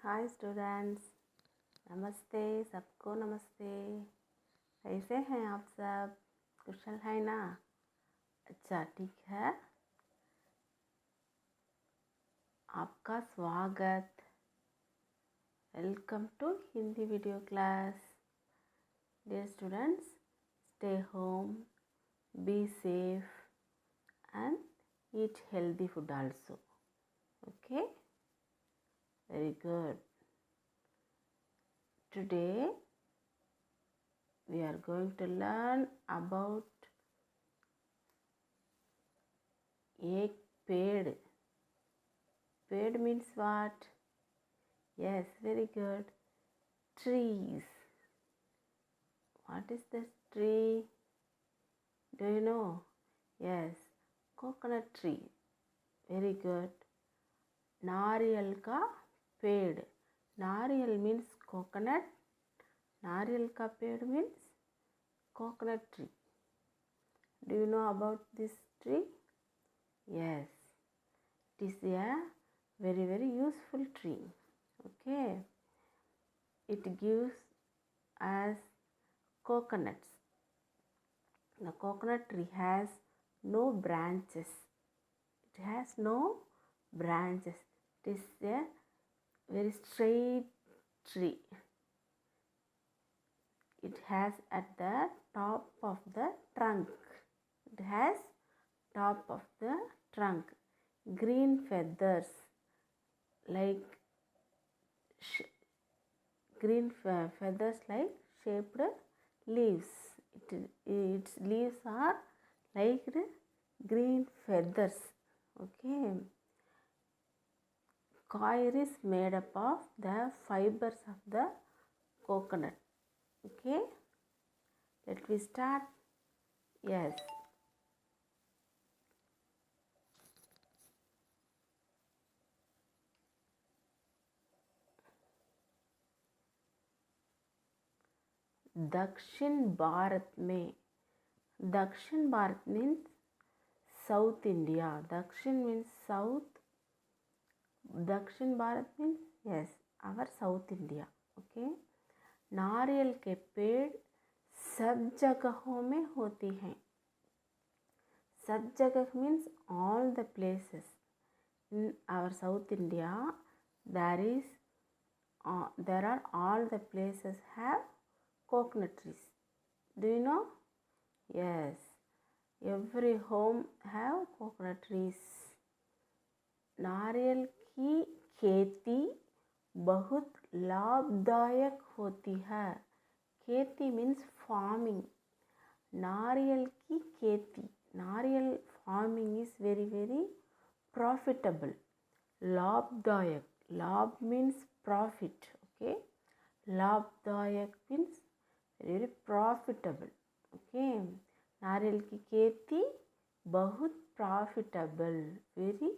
Hi students, नमस्ते। सबको नमस्ते। कैसे हैं आप सब? कुशल है ना? अच्छा, ठीक है। आपका स्वागत। Welcome to Hindi video class. Dear students, stay home, be safe and eat healthy food also. Okay? Very good. Today we are going to learn about एक पेड़. Peड़ means what? Yes, very good. Trees. What is this tree? Do you know? Yes, coconut tree. Very good. नारियल का पेड़. नारियल means coconut. नारियल का पेड़ means coconut tree. Do you know about this tree? Yes, it is a very useful tree. Okay, it gives us coconuts. The coconut tree has no branches. It has no branches. It is a very straight tree. It has at the top of the trunk. It has top of the trunk green feathers like feathers like shaped leaves. Its leaves are like green feathers. Okay. Coir is made up of the fibers of the coconut. Okay. Let me start. Yes. दक्षिण भारत में. दक्षिण Bharat means South India. Dakshin means south. Dakshin Bharat means yes, our South India. Okay. नारियल के पेड़ सब जगहों में होती हैं. सब जगह means all the places. In our South India, there are all the places have coconut trees. Do you know? Yes. Every home have coconut trees. नारियल की खेती बहुत लाभदायक होती है. खेती मीन्स फार्मिंग. नारियल की खेती, नारियल फार्मिंग इज very profitable. लाभदायक, लाभ मीन्स प्रॉफिट. ओके, लाभदायक मीन्स very profitable. ओके, नारियल की खेती बहुत प्रॉफिटेबल, वेरी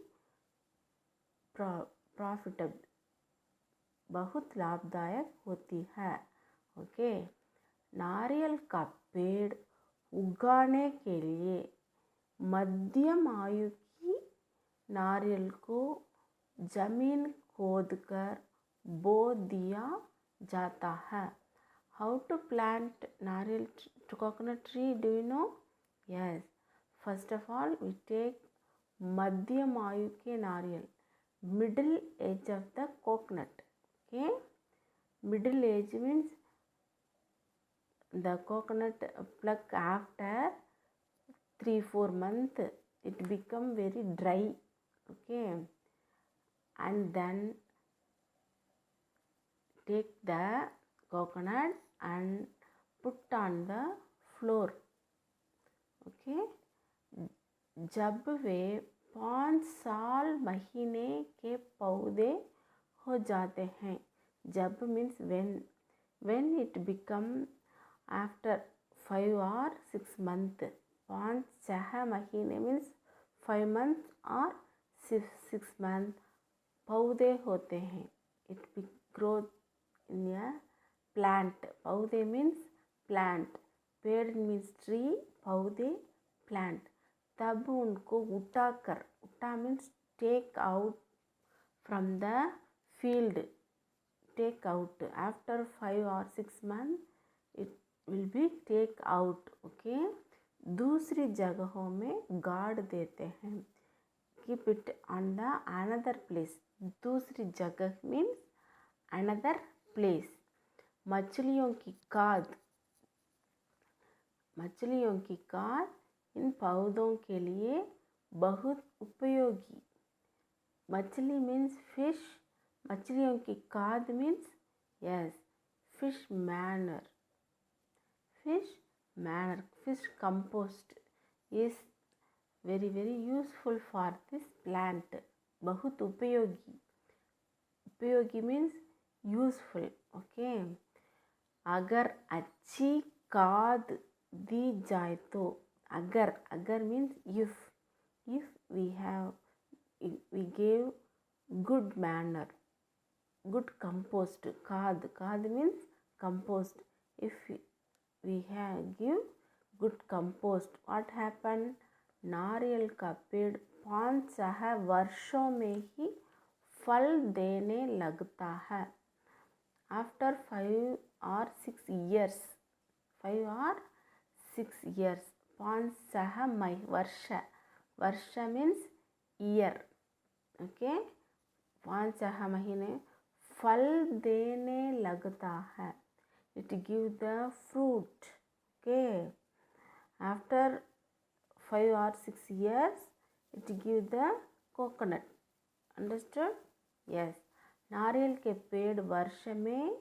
प्रॉफिटेबल, बहुत लाभदायक होती है. ओके. नारियल का पेड़ उगाने के लिए मध्यम आयु की नारियल को जमीन खोदकर बो दिया जाता है. हाउ टू प्लांट नारियल coconut tree? Do you know? Yes. First of all, we take मध्यम आयु के नारियल, middle age of the coconut. Okay. Middle age means the coconut pluck after 3-4 months it become very dry. Okay. And then take the coconut and put on the floor. Okay. जब वे 5 साल महीने के पौधे हो जाते हैं. जब means when it become after 5 or 6 months. 5-6 महीने means 5 months or 6 months पौधे होते हैं. It grow in a plant. पौधे means plant. पेड़ means tree. पौधे plant. तब उनको उठाकर, उठा means take out from the field. take out. After 5 or 6 months it will be take out. Okay, दूसरी जगहों में गाड़ देते हैं. Keep it on the another place. दूसरी जगह means another place. मछलियों की खाद इन पौधों के लिए बहुत उपयोगी. मछली means fish. मछलियों की खाद means yes, fish manure. Fish compost is very useful for this plant. बहुत उपयोगी. उपयोगी means useful. Okay. अगर अच्छी खाद दी जाए तो, अगर means if we gave good manure, good compost. खाद means compost. If we give good compost, what happen? नारियल का पेड़ 5-6 वर्षों में ही फल देने लगता है. After 5 or 6 years, 5-6 वर्ष means year. Okay, 5-6 महीने फल देने लगता है. It give the fruit. Okay, after 5 or 6 years it give the coconut. Understood? Yes. नारियल के पेड़ वर्ष में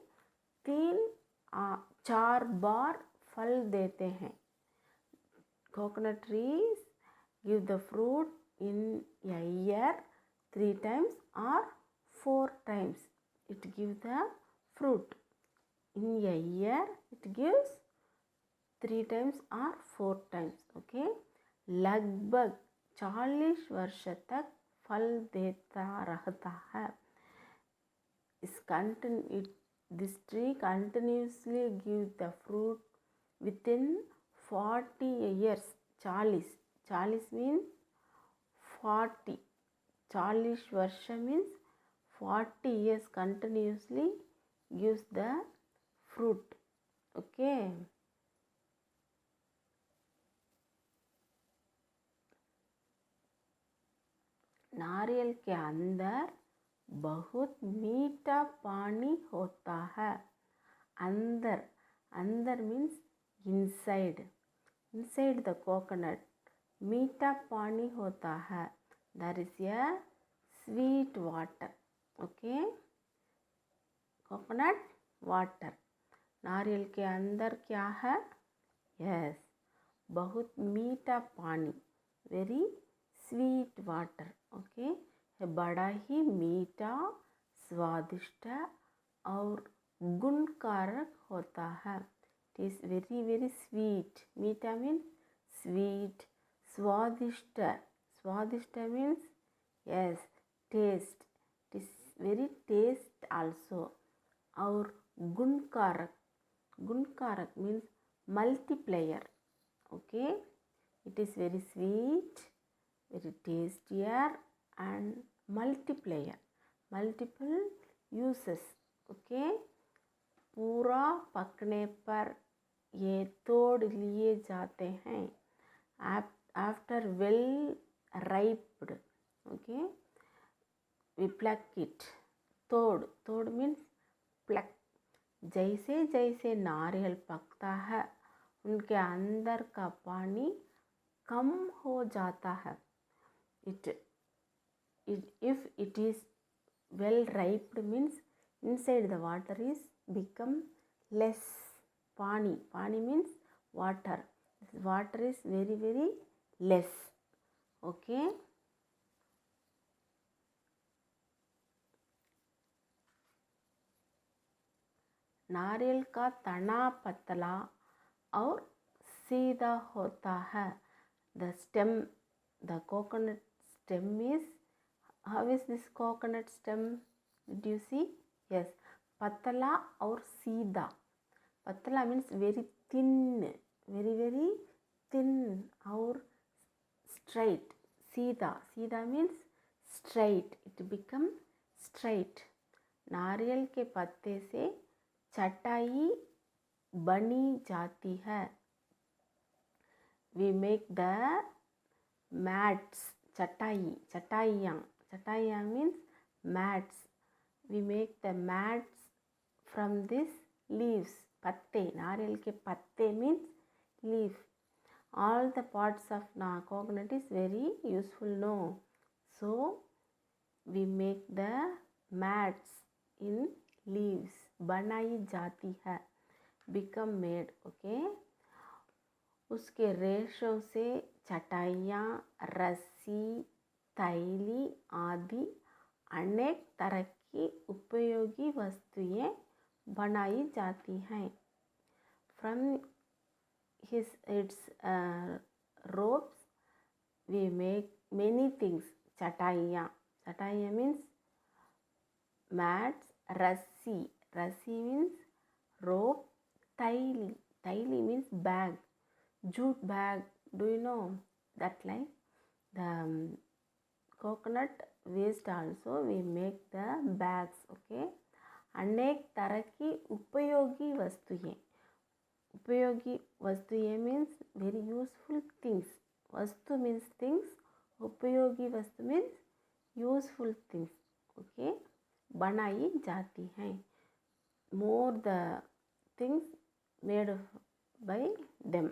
3-4 बार फल देते हैं. Coconut trees give the fruit in a year 3 times or 4 times. It gives the fruit. In a year it gives 3 times or 4 times. Okay. लगभग 40 वर्ष तक फल देता रहता है. This tree continuously gives the fruit within 40 years. 40 means 40. 40 वर्ष means 40 years continuously gives the fruit. Okay. नारियल के अंदर बहुत मीठा पानी होता है. अंदर means inside the coconut मीठा पानी होता है. There is a sweet water. Okay, coconut water. नारियल के अंदर क्या है? Yes, बहुत मीठा पानी, very sweet water. Okay, बड़ा ही मीठा, स्वादिष्ट और गुणकारक होता है. It is very sweet. मीठा means sweet. स्वादिष्ट means yes, taste. It is very taste also. और गुणकारक means multiplier. Okay, it is very sweet, very tastier and multiplier. Multiple uses. Okay, पूरा पकने पर ये तोड़ लिए जाते हैं. After well ripened, okay, we pluck it. तोड़ means pluck. जैसे नारियल पकता है उनके अंदर का पानी कम हो जाता है. If it is well ripened means inside the water is become less. Pani means water. This water is very less. Okay. नारियल का तना पतला और सीधा होता है. The stem, the coconut stem is, how is this coconut stem? Did you see? Yes, पतला और सीधा. पतला means very thin, very thin और straight. सीधा means straight. It become straight. नारियल के पत्ते से चटाई बनी जाती है. We make the mats. चटाइयाँ means mats. We make the mats from this leaves. पत्ते, नारियल के पत्ते means leaf. All the parts of coconut is very useful, no? So we make the mats in leaves. बनाई जाती है, become made, okay? उसके रेशों से चटाइयाँ, रस्सी, थैली आदि अनेक तरह की उपयोगी वस्तुएं बनाई जाती हैं. From its ropes we make many things. चटाइयाँ means mats. रस्सी means rope. थैली means bag. Jute bag, do you know that? Like the coconut waste also we make the bags, okay? अनेक तरह की उपयोगी वस्तुएं means very useful things. वस्तु means things. उपयोगी वस्तु means useful things, okay? बनाई जाती हैं. More the things made by them.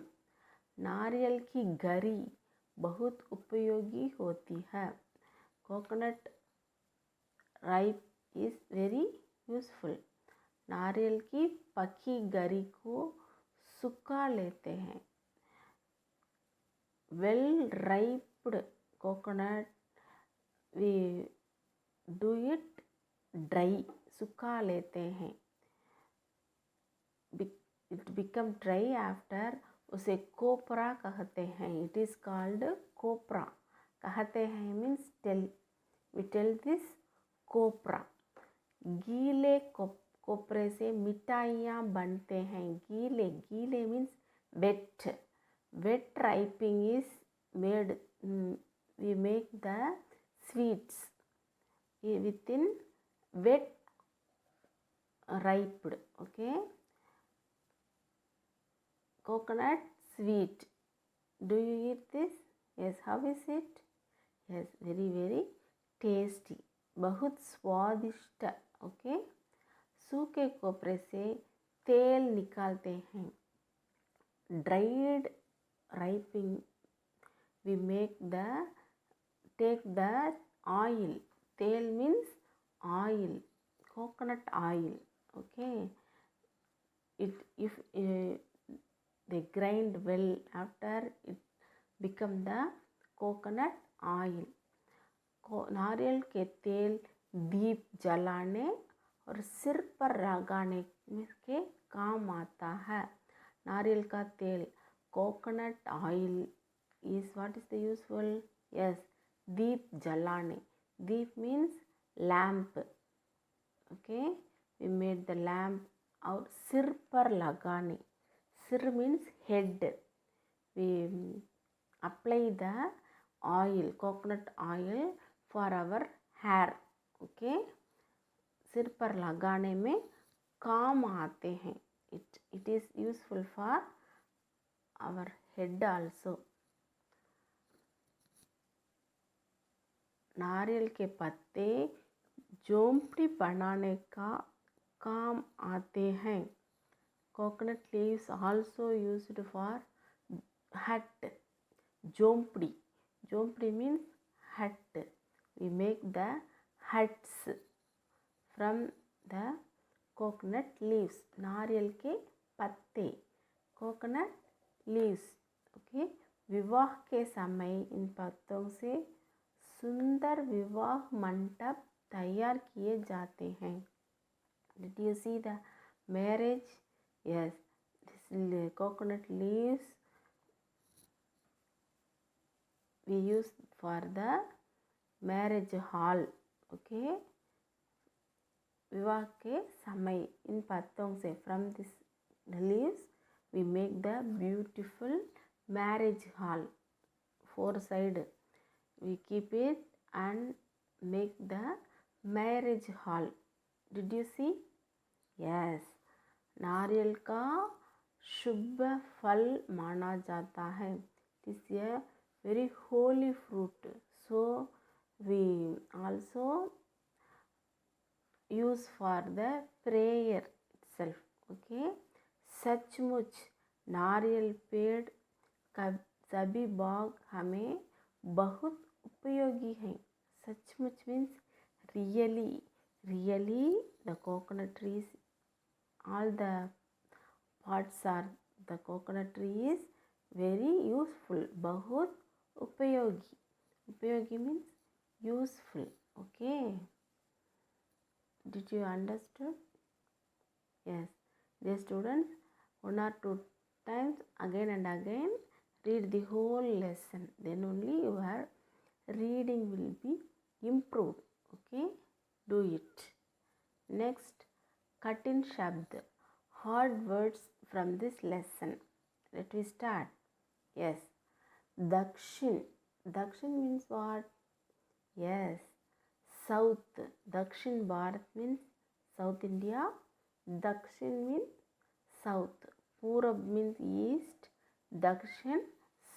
नारियल की गरी बहुत उपयोगी होती है. Coconut ripe is very useful. नारियल की पकी गरी को सुखा लेते हैं. Well riped coconut we do it dry. सुखा लेते हैं. It become dry after. उसे कोपरा कहते हैं. It is called copra. कहते हैं means tell. We tell this copra. गीले कोपरे से मिठाइयाँ बनते हैं. गीले means wet. Wet riping is made. We make the sweets with in wet riped, okay. Coconut sweet. Do you eat this? Yes. How is it? Yes, very very tasty. बहुत स्वादिष्ट, okay. सूखे कोपरे से तेल निकालते हैं. Dried ripening we take the oil. तेल means oil. Coconut oil, okay. If they grind well, after it become the coconut oil. नारियल के तेल दीप जलाने और सिर पर लगाने के काम आता है. नारियल का तेल coconut oil is what is the useful? Yes, दीप जलाने. दीप means lamp, okay. We made the lamp. और सिर पर लगाने. Sir means head. We apply the oil, coconut oil for our hair, okay. सिर पर लगाने में काम आते हैं. It is useful for our head also. नारियल के पत्ते झोंपड़ी बनाने का काम आते हैं. Coconut leaves also used for hut. Jhompdi. Jhompdi means hut. We make the huts from the coconut leaves. नारियल के पत्ते. Coconut leaves. Okay. विवाह के समय इन पत्तों से सुंदर विवाह मंडप तैयार किए जाते हैं. Did you see the marriage? Yes, this coconut leaves we use for the marriage hall, okay. विवाह के समय इन पत्तों से from this leaves we make the beautiful marriage hall. 4 side we keep it and make the marriage hall. Did you see? Yes. नारियल का शुभ फल माना जाता है. It is a very holy fruit. So we also use for the prayer itself. Okay. सचमुच नारियल पेड़ का सभी बाग हमें बहुत उपयोगी हैं. सचमुच means really. Really the coconut trees, all the parts are the coconut tree is very useful. बहुत उपयोगी. उपयोगी means useful. Okay. Did you understood? Yes. Dear students, 1 or 2 times again and again read the whole lesson. Then only your reading will be improved. Okay. Do it. Next, Katin Shabd. Hard words from this lesson. Let me start. Yes. Dakshin. Dakshin means what? Yes. South. Dakshin Bharat means South India. Dakshin means south. Purab means east. Dakshin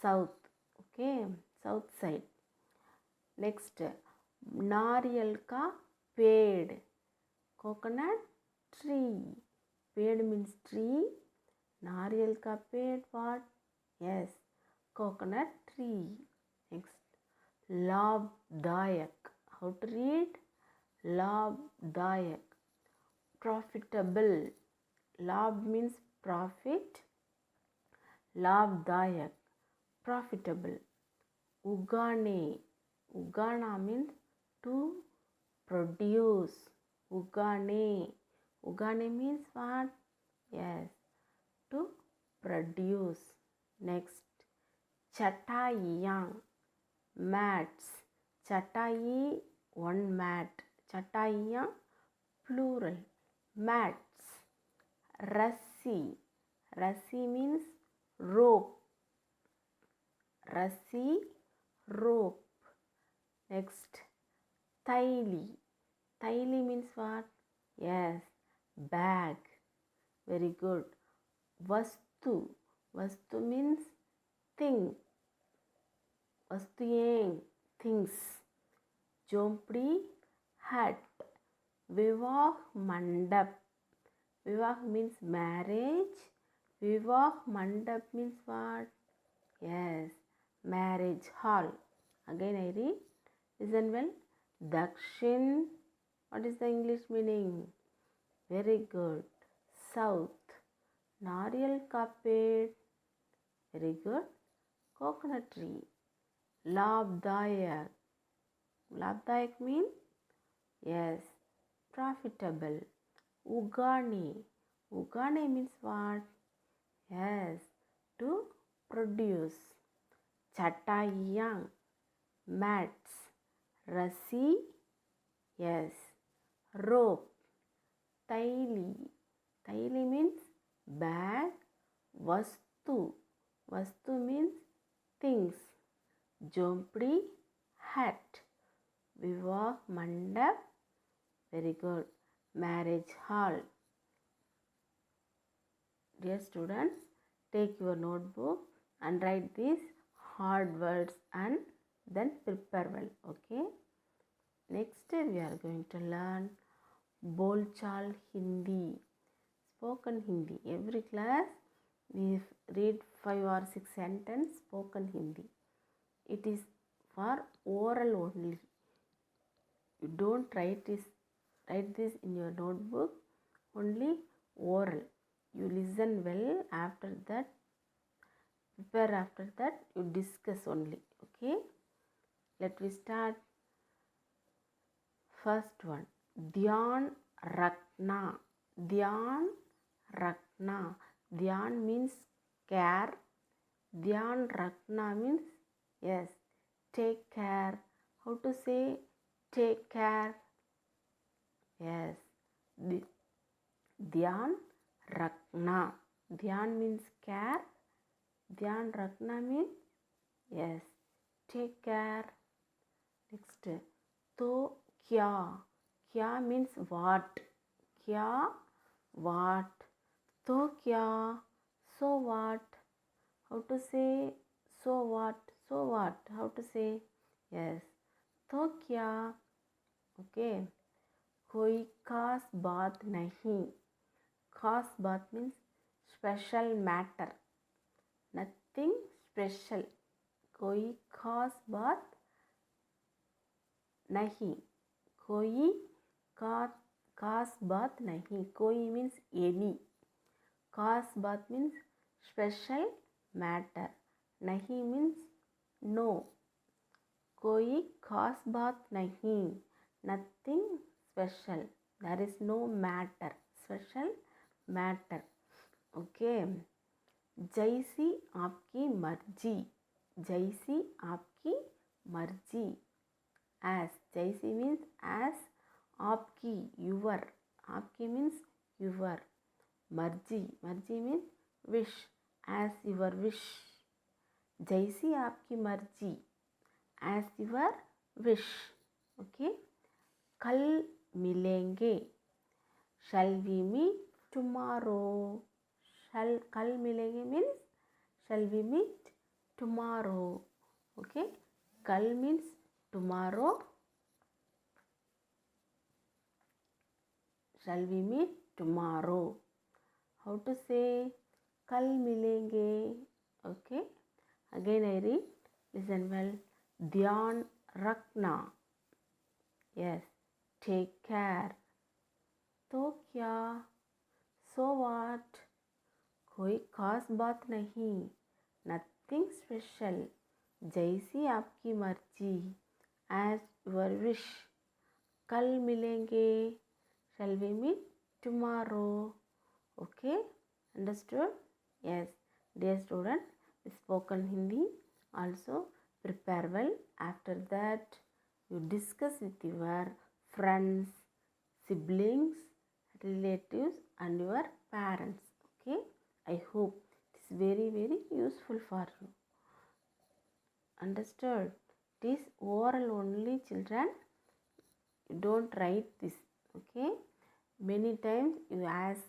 south. Okay. South side. Next. नारियल का पेड़. Coconut tree. पेड़ means tree. नारियल का पेड़ what? Yes. Coconut tree. Next. लाभदायक. How to read? लाभदायक. Profitable. लाभ means profit. लाभदायक. Profitable. उगाने. उगाना means to produce. Ugane. Ugane means what? Yes. To produce. Next. Chataiyang. Mats. Chatai, one mat. Chataiyang, plural. Mats. Rassi. Rassi means rope. Rassi, rope. Next. Thaili. Thaili means what? Yes, bag. Very good. Vastu. Vastu means thing. Vastuyeng, things. Jhompdi, hut. Vivah mandap. Vivah means marriage. Vivah mandap means what? Yes, marriage hall. Again I read. Listen well. Dakshin. What is the English meaning? Very good. South. नारियल का पेड़. Very good. Coconut tree. लाभदायक. लाभदायक means? Yes. Profitable. उगाने. उगाने means what? Yes. To produce. Chataiyang. Mats. Rassi. Yes. Rope. Thaili. Thaili means bag. Vastu. Vastu means things. Jhompdi, hat. Vivah mandap. Very good. Marriage hall. Dear students, take your notebook and write these hard words and then prepare well. Okay. Next we are going to learn Bolchal Hindi. Spoken Hindi. Every class we read 5 or 6 sentences spoken Hindi. It is for oral only. You don't write this in your notebook. Only oral. You listen well. After that, prepare. After that, you discuss only. Okay. Let me start. First one. Dhyan Rakhna. Dhyan Rakhna. Dhyan means care. Dhyan Rakhna means yes, take care. How to say take care? Yes. Dhyan Rakhna. Dhyan means care. Dhyan Rakhna means yes, take care. Next. To kya. Kya means what? क्या, what. तो क्या, so what. How to say so what, so what, how to say. Yes, तो क्या. Okay. कोई खास बात नहीं. खास बात means special matter. Nothing special. कोई खास बात नहीं. कोई खास बात नहीं. कोई means any. खास बात means special matter. नहीं means no. कोई खास बात नहीं. Nothing special. There is no matter. Special matter. Okay. जैसी आपकी मर्जी. जैसी आपकी मर्जी. As. जैसी means as. आपकी your. आपकी means your. मर्जी. मर्जी means wish. As your wish. जैसी आपकी मर्जी. As your wish. Okay. कल मिलेंगे. Shall we meet tomorrow? कल मिलेंगे means shall we meet tomorrow. Okay. कल means tomorrow. Shall we meet tomorrow? How to say कल मिलेंगे. Okay. Again I read. Listen well. ध्यान रखना. Yes. Take care. तो क्या, so what. कोई खास बात नहीं. Nothing special. जैसी आपकी मर्जी. As your wish. कल मिलेंगे. Shall we meet tomorrow? Okay. Understood? Yes. Dear student, spoken Hindi also prepare well. After that, you discuss with your friends, siblings, relatives and your parents. Okay. I hope it is very, very useful for you. Understood? It is oral only, children. You don't write this. Okay. Many times you ask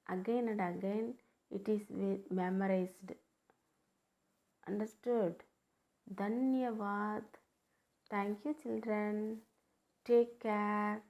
again and again. It is memorized. Understood? Dhanyavad. Thank you, children. Take care.